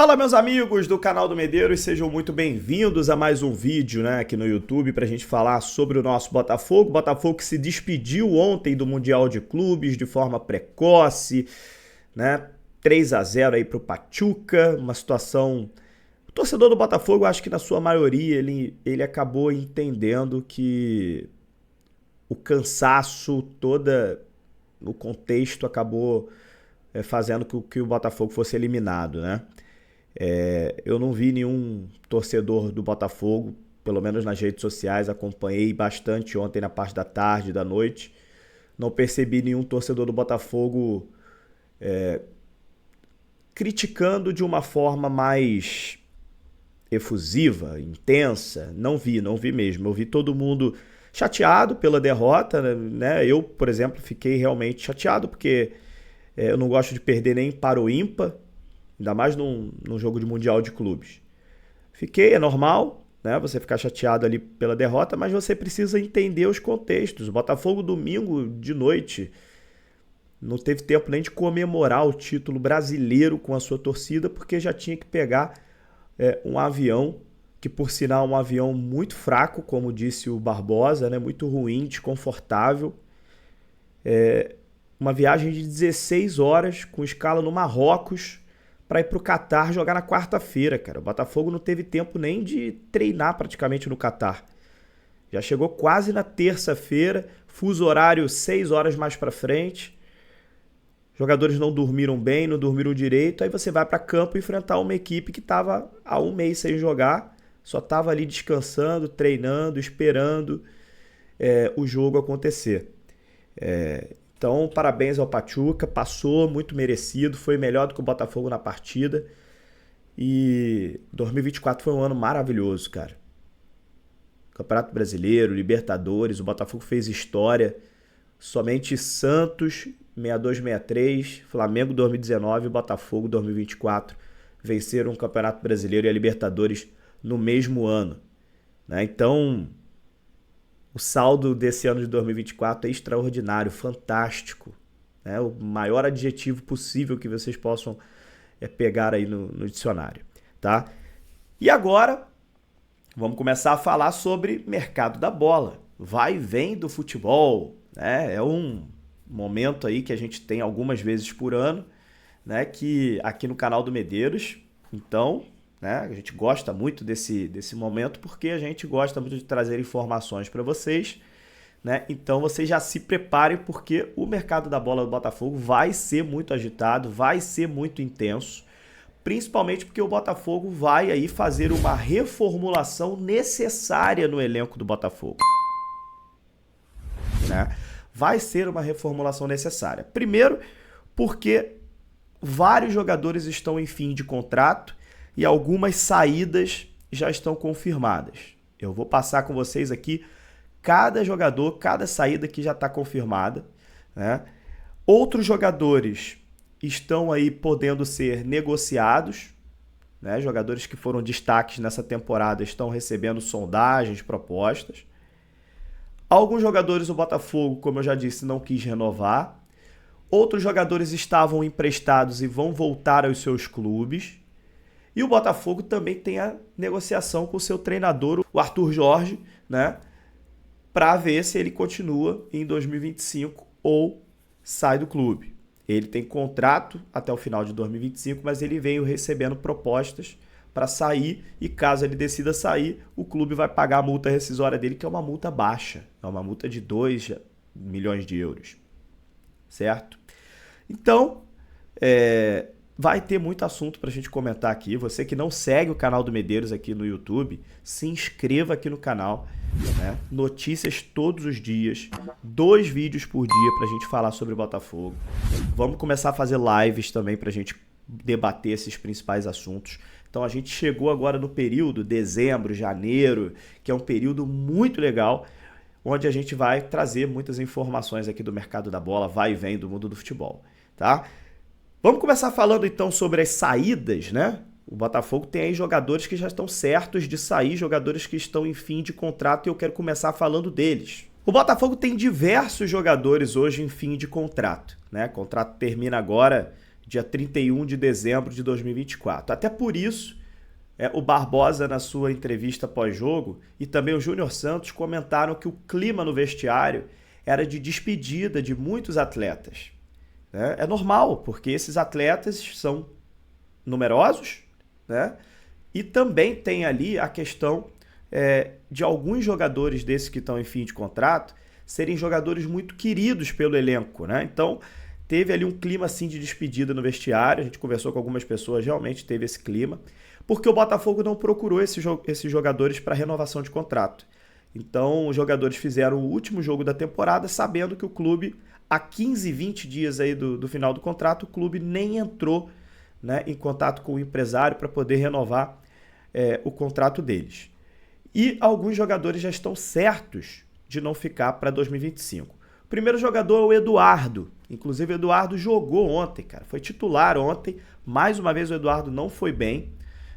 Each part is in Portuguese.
Fala, meus amigos do canal do Medeiros, sejam muito bem-vindos a mais um vídeo, aqui no YouTube para a gente falar sobre o nosso Botafogo. Botafogo que se despediu ontem do Mundial de Clubes de forma precoce, 3-0 aí para o Pachuca, uma situação... O torcedor do Botafogo, acho que na sua maioria, ele acabou entendendo que o cansaço, todo o contexto acabou fazendo com que o Botafogo fosse eliminado, Eu não vi nenhum torcedor do Botafogo, pelo menos nas redes sociais, acompanhei bastante ontem na parte da tarde, da noite. Não percebi nenhum torcedor do Botafogo criticando de uma forma mais efusiva, intensa. Não vi mesmo. Eu vi todo mundo chateado pela derrota, Eu, por exemplo, fiquei realmente chateado porque eu não gosto de perder nem para o ímpar, ainda mais num jogo de Mundial de Clubes. É normal, você ficar chateado ali pela derrota, mas você precisa entender os contextos. O Botafogo, domingo de noite, não teve tempo nem de comemorar o título brasileiro com a sua torcida, porque já tinha que pegar um avião, que por sinal é um avião muito fraco, como disse o Barbosa, muito ruim, desconfortável. Uma viagem de 16 horas, com escala no Marrocos, para ir para o Catar jogar na quarta-feira, cara. O Botafogo não teve tempo nem de treinar praticamente no Catar. Já chegou quase na terça-feira, fuso horário 6 horas mais para frente. Jogadores não dormiram bem, não dormiram direito. Aí você vai para campo enfrentar uma equipe que estava há um mês sem jogar, só estava ali descansando, treinando, esperando o jogo acontecer. Então, parabéns ao Pachuca, passou, muito merecido, foi melhor do que o Botafogo na partida. E 2024 foi um ano maravilhoso, cara. Campeonato Brasileiro, Libertadores, o Botafogo fez história. Somente Santos, 62-63, Flamengo 2019 e Botafogo 2024 venceram o Campeonato Brasileiro e a Libertadores no mesmo ano. Então... o saldo desse ano de 2024 é extraordinário, fantástico. O maior adjetivo possível que vocês possam pegar aí no dicionário. Tá? E agora, vamos começar a falar sobre mercado da bola. Vai e vem do futebol. É um momento aí que a gente tem algumas vezes por ano, que aqui no canal do Medeiros. Então... a gente gosta muito desse momento porque a gente gosta muito de trazer informações para vocês, Então vocês já se preparem porque o mercado da bola do Botafogo vai ser muito agitado, vai ser muito intenso, principalmente porque o Botafogo vai aí fazer uma reformulação necessária no elenco do Botafogo, Vai ser uma reformulação necessária. Primeiro, porque vários jogadores estão em fim de contrato e algumas saídas já estão confirmadas. Eu vou passar com vocês aqui cada jogador, cada saída que já está confirmada. Outros jogadores estão aí podendo ser negociados. Jogadores que foram destaques nessa temporada estão recebendo sondagens, propostas. Alguns jogadores o Botafogo, como eu já disse, não quis renovar. Outros jogadores estavam emprestados e vão voltar aos seus clubes. E o Botafogo também tem a negociação com o seu treinador, o Arthur Jorge, para ver se ele continua em 2025 ou sai do clube. Ele tem contrato até o final de 2025, mas ele veio recebendo propostas para sair e caso ele decida sair, o clube vai pagar a multa rescisória dele, que é uma multa baixa, é uma multa de 2 milhões de euros, certo? Então, vai ter muito assunto para a gente comentar aqui. Você que não segue o canal do Medeiros aqui no YouTube, se inscreva aqui no canal. Notícias todos os dias, 2 vídeos por dia para a gente falar sobre o Botafogo. Vamos começar a fazer lives também para a gente debater esses principais assuntos. Então a gente chegou agora no período dezembro, janeiro, que é um período muito legal, onde a gente vai trazer muitas informações aqui do mercado da bola, vai e vem do mundo do futebol, tá? Vamos começar falando então sobre as saídas, O Botafogo tem aí jogadores que já estão certos de sair, jogadores que estão em fim de contrato, e eu quero começar falando deles. O Botafogo tem diversos jogadores hoje em fim de contrato, O contrato termina agora dia 31 de dezembro de 2024. Até por isso, o Barbosa, na sua entrevista pós-jogo, e também o Júnior Santos comentaram que o clima no vestiário era de despedida de muitos atletas. É normal, porque esses atletas são numerosos, né? E também tem ali a questão de alguns jogadores desses que estão em fim de contrato serem jogadores muito queridos pelo elenco, né? Então, teve ali um clima assim de despedida no vestiário. A gente conversou com algumas pessoas, realmente teve esse clima, porque o Botafogo não procurou esses jogadores para renovação de contrato. Então, os jogadores fizeram o último jogo da temporada sabendo que o clube, há 15, 20 dias aí do final do contrato, o clube nem entrou, né, em contato com o empresário para poder renovar o contrato deles. E alguns jogadores já estão certos de não ficar para 2025. O primeiro jogador é o Eduardo. Inclusive, o Eduardo jogou ontem, cara. Foi titular ontem. Mais uma vez, o Eduardo não foi bem,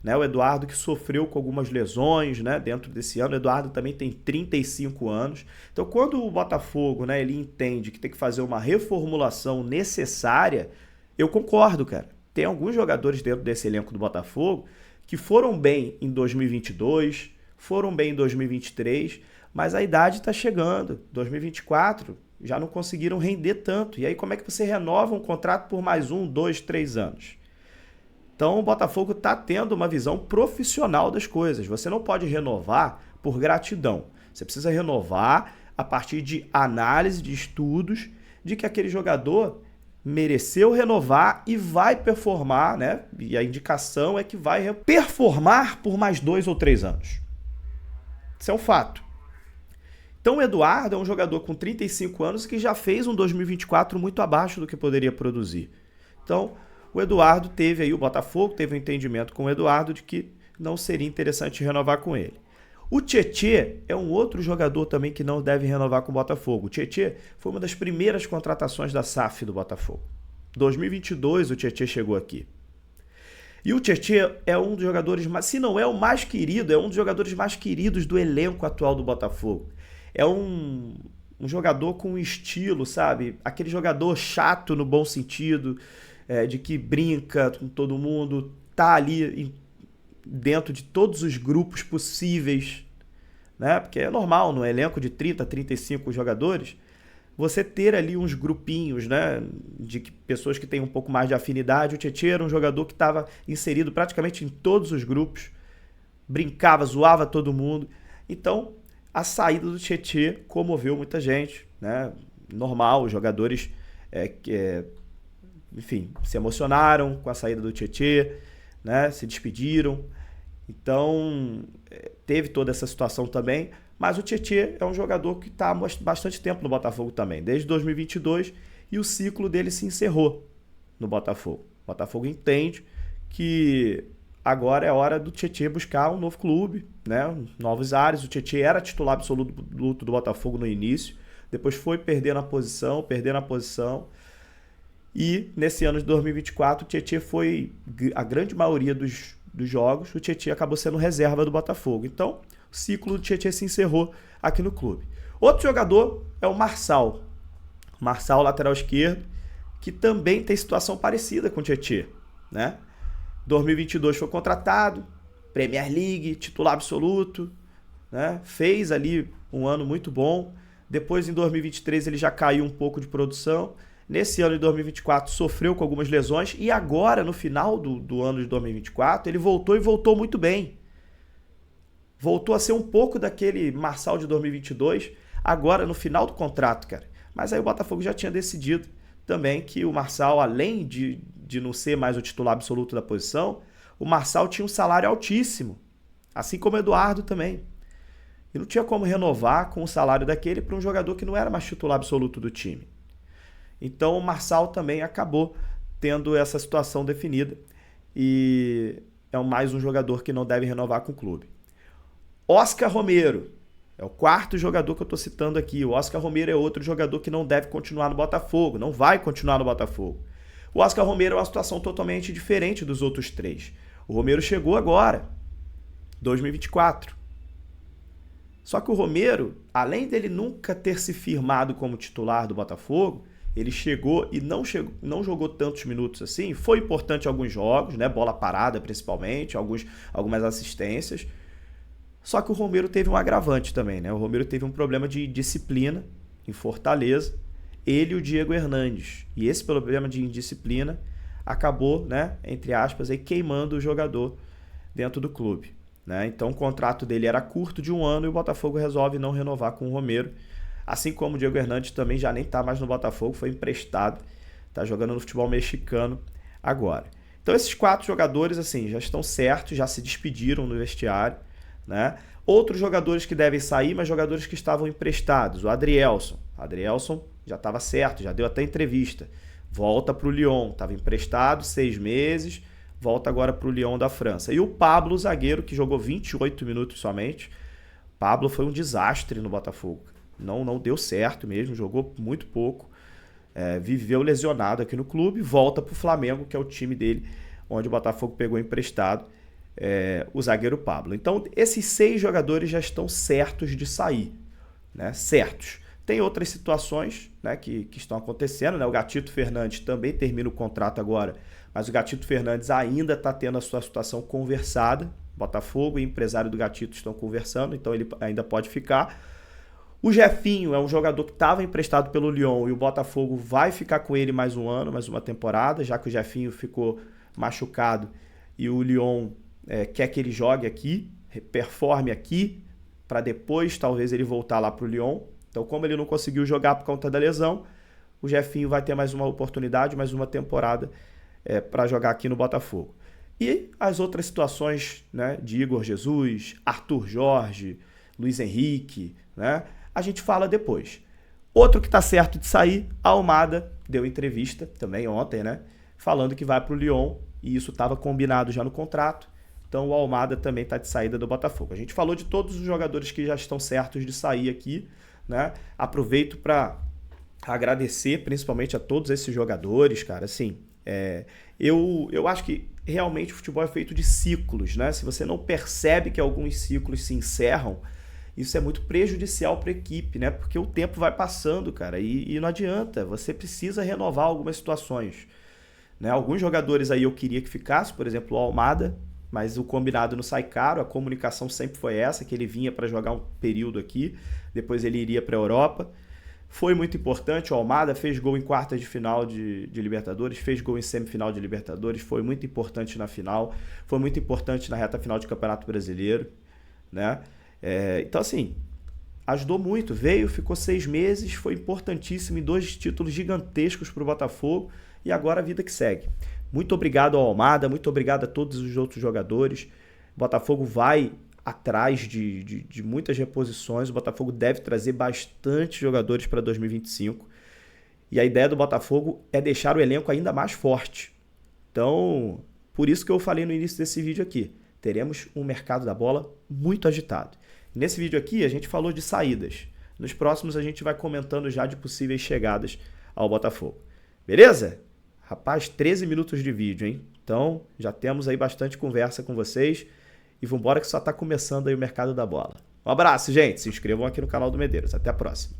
né? O Eduardo que sofreu com algumas lesões, né, dentro desse ano. O Eduardo também tem 35 anos. Então, quando o Botafogo, né, ele entende que tem que fazer uma reformulação necessária, eu concordo, cara. Tem alguns jogadores dentro desse elenco do Botafogo que foram bem em 2022, foram bem em 2023, mas a idade está chegando. 2024 já não conseguiram render tanto. E aí como é que você renova um contrato por mais 1, 2, 3 anos? Então o Botafogo está tendo uma visão profissional das coisas. Você não pode renovar por gratidão. Você precisa renovar a partir de análise, de estudos, de que aquele jogador mereceu renovar e vai performar, né? E a indicação é que vai performar por mais 2 ou 3 anos. Isso é um fato. Então o Eduardo é um jogador com 35 anos que já fez um 2024 muito abaixo do que poderia produzir. Então o Eduardo teve aí, o Botafogo teve um entendimento com o Eduardo de que não seria interessante renovar com ele. O Tietê é um outro jogador também que não deve renovar com o Botafogo. O Tietê foi uma das primeiras contratações da SAF do Botafogo. Em 2022 o Tietê chegou aqui. E o Tietê é um dos jogadores, se não é o mais querido, é um dos jogadores mais queridos do elenco atual do Botafogo. É um jogador com estilo, sabe? Aquele jogador chato no bom sentido, de que brinca com todo mundo, tá ali dentro de todos os grupos possíveis, né? Porque é normal no elenco de 30, 35 jogadores, você ter ali uns grupinhos, né, de pessoas que têm um pouco mais de afinidade. O Tietê era um jogador que estava inserido praticamente em todos os grupos, brincava, zoava todo mundo. Então, a saída do Tietê comoveu muita gente, né? Normal, os jogadores, enfim, se emocionaram com a saída do Tietê, né? Se despediram. Então, teve toda essa situação também, mas o Tietê é um jogador que está há bastante tempo no Botafogo também, desde 2022, e o ciclo dele se encerrou no Botafogo. O Botafogo entende que agora é hora do Tietê buscar um novo clube, né? Novos ares. O Tietê era titular absoluto do Botafogo no início, depois foi perdendo a posição, e nesse ano de 2024 o Tietê foi, a grande maioria dos jogos, o Tietê acabou sendo reserva do Botafogo. Então, o ciclo do Tietê se encerrou aqui no clube. Outro jogador é o Marçal. Marçal, lateral esquerdo, que também tem situação parecida com o Tietê, né? 2022 foi contratado, Premier League, titular absoluto, né? Fez ali um ano muito bom. Depois, em 2023, ele já caiu um pouco de produção. Nesse ano de 2024 sofreu com algumas lesões e agora, no final do ano de 2024, ele voltou e voltou muito bem. Voltou a ser um pouco daquele Marçal de 2022, agora no final do contrato, cara. Mas aí o Botafogo já tinha decidido também que o Marçal, além de não ser mais o titular absoluto da posição, o Marçal tinha um salário altíssimo, assim como o Eduardo também. E não tinha como renovar com o salário daquele para um jogador que não era mais titular absoluto do time. Então o Marçal também acabou tendo essa situação definida e é mais um jogador que não deve renovar com o clube. Oscar Romero é o quarto jogador que eu estou citando aqui. O Oscar Romero é outro jogador que não deve continuar no Botafogo, não vai continuar no Botafogo. O Oscar Romero é uma situação totalmente diferente dos outros três. O Romero chegou agora, 2024. Só que o Romero, além dele nunca ter se firmado como titular do Botafogo, Ele chegou e não jogou tantos minutos assim. Foi importante em alguns jogos, né? Bola parada principalmente, algumas assistências. Só que o Romero teve um agravante também, né? O Romero teve um problema de disciplina em Fortaleza. Ele e o Diego Hernandes. E esse problema de indisciplina acabou, né, entre aspas, aí, queimando o jogador dentro do clube, né? Então o contrato dele era curto, de 1 ano, e o Botafogo resolve não renovar com o Romero. Assim como o Diego Hernandes também já nem está mais no Botafogo, foi emprestado, está jogando no futebol mexicano agora. Então esses 4 jogadores assim já estão certos, já se despediram no vestiário, né? Outros jogadores que devem sair, mas jogadores que estavam emprestados. O Adrielson já estava certo, já deu até entrevista. Volta para o Lyon, estava emprestado 6 meses, volta agora para o Lyon da França. E o Pablo, o zagueiro, que jogou 28 minutos somente. Pablo foi um desastre no Botafogo. Não deu certo mesmo, jogou muito pouco. Viveu lesionado aqui no clube, volta para o Flamengo, que é o time dele, onde o Botafogo pegou emprestado o zagueiro Pablo. Então, esses 6 jogadores já estão certos de sair, né? Certos. Tem outras situações, né, que estão acontecendo, né? O Gatito Fernandes também termina o contrato agora, mas o Gatito Fernandes ainda está tendo a sua situação conversada. Botafogo e empresário do Gatito estão conversando, então ele ainda pode ficar. O Jefinho é um jogador que estava emprestado pelo Lyon e o Botafogo vai ficar com ele mais 1 ano, mais uma temporada, já que o Jefinho ficou machucado e o Lyon quer que ele jogue aqui, performe aqui, para depois talvez ele voltar lá para o Lyon. Então, como ele não conseguiu jogar por conta da lesão, o Jefinho vai ter mais uma oportunidade, mais uma temporada para jogar aqui no Botafogo. E as outras situações, né, de Igor Jesus, Arthur Jorge, Luiz Henrique, né, a gente fala depois. Outro que está certo de sair, a Almada deu entrevista também ontem, né, falando que vai para o Lyon, e isso estava combinado já no contrato. Então o Almada também está de saída do Botafogo. A gente falou de todos os jogadores que já estão certos de sair aqui, né? Aproveito para agradecer principalmente a todos esses jogadores, cara. Assim, eu acho que realmente o futebol é feito de ciclos, né? Se você não percebe que alguns ciclos se encerram, isso é muito prejudicial para a equipe, né? Porque o tempo vai passando, cara, e não adianta. Você precisa renovar algumas situações, né? Alguns jogadores aí eu queria que ficasse, por exemplo, o Almada, mas o combinado não sai caro, a comunicação sempre foi essa, que ele vinha para jogar um período aqui, depois ele iria para a Europa. Foi muito importante, o Almada fez gol em quartas de final de Libertadores, fez gol em semifinal de Libertadores, foi muito importante na final, foi muito importante na reta final de Campeonato Brasileiro, né? Então assim, ajudou muito, veio, ficou 6 meses, foi importantíssimo em 2 títulos gigantescos para o Botafogo, e agora a vida que segue. Muito obrigado ao Almada, muito obrigado a todos os outros jogadores. O Botafogo vai atrás de muitas reposições. O Botafogo deve trazer bastante jogadores para 2025. E a ideia do Botafogo é deixar o elenco ainda mais forte. Então, por isso que eu falei no início desse vídeo aqui. Teremos um mercado da bola muito agitado. Nesse vídeo aqui a gente falou de saídas. Nos próximos a gente vai comentando já de possíveis chegadas ao Botafogo. Beleza? Rapaz, 13 minutos de vídeo, hein? Então, já temos aí bastante conversa com vocês. E vambora que só tá começando aí o mercado da bola. Um abraço, gente. Se inscrevam aqui no canal do Medeiros. Até a próxima.